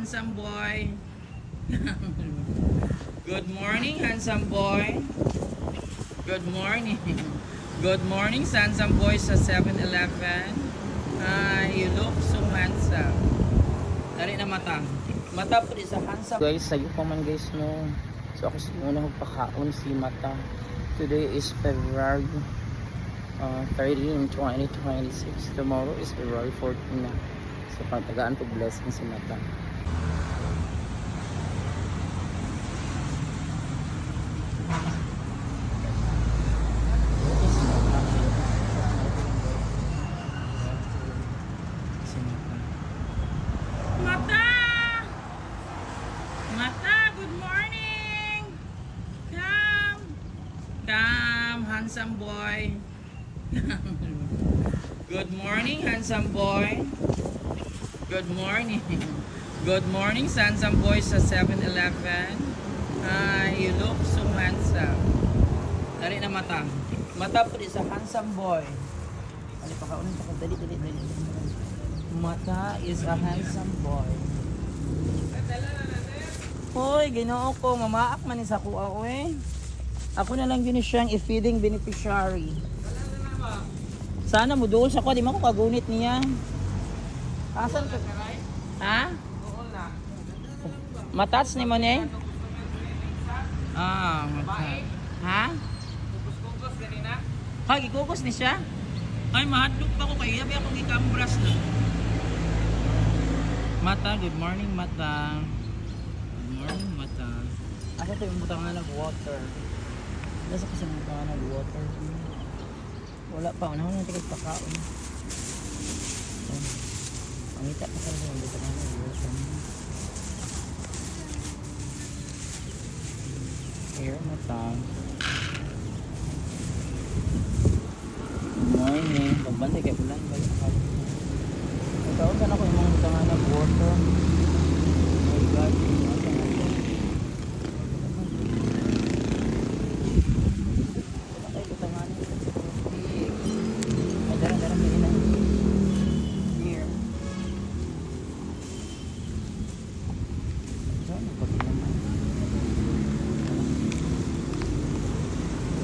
handsome boy. Good morning, handsome boy. Good morning. Good morning, handsome boy sa 7-Eleven. You look so handsome. Dari na mata. Mata po sa handsome. Guys, sayo pa man guys no. So ako una magpakaon si mata. Today is February 13, 2026. Tomorrow is February 14 na. So pagtagaan po blessing si mata. Mata! Mata, good morning! Come, handsome boy. Good morning, handsome boy. Good morning. Good morning, handsome boy sa 7-Eleven. You look so handsome. Dari na mata. Mata po sa handsome boy. Ano pa kaunin pa ka? Dali. Mata is a handsome boy. Hoy, ginoo ko. Mamaak man sa kuha ko eh. Ako na lang yun siyang i-feeding beneficiary. Sana mo doon sa ko. Di mo ko kagunit niya. Asan ka? Ha? Matats ni mo niya? Mata. Ha? Kukos ganina? Ha, gikukos ni siya? Ay, mahadlok pa ko kayo. Yabi akong ikambras na. Mata, good morning, mata. Good morning, mata. Asa ito yung butangan nag-water? Nasa kasi yung butangan nag-water? Wala pa. Unahon natin kagpakaon. Mangita pa kayo yung butangan nag-water. Here, mata. Good morning. Pagbantay kayo bulan ba yung akal? Nagkaon ka na ko yung mga butangan nag-water. Oh my God.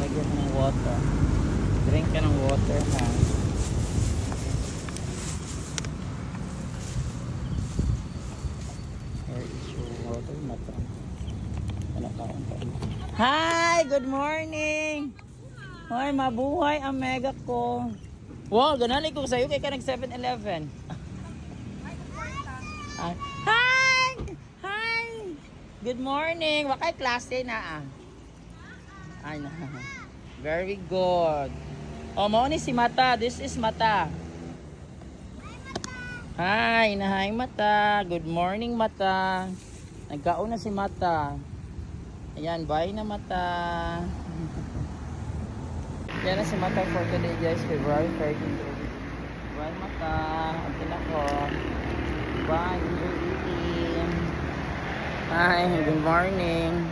Lagyan mo ng water. Drink ka ng water ha. Here is your water mata. Hi! Good morning! Hoy, mabuhay ang mega ko. Wow, ganali ko sa'yo kaya ka nag 7-Eleven. Hi! Hi! Good morning! Wakay klase na ah. Ay na. Very good. Oh, mo ni si Mata. This is Mata. Hi, hi Mata. Good morning Mata. Nagkaon na si Mata. Ayan, bye na Mata. Yan na si Mata for today guys. February 13. Bye Mata. Atin ako. Bye. Enjoy eating. Hi, good morning.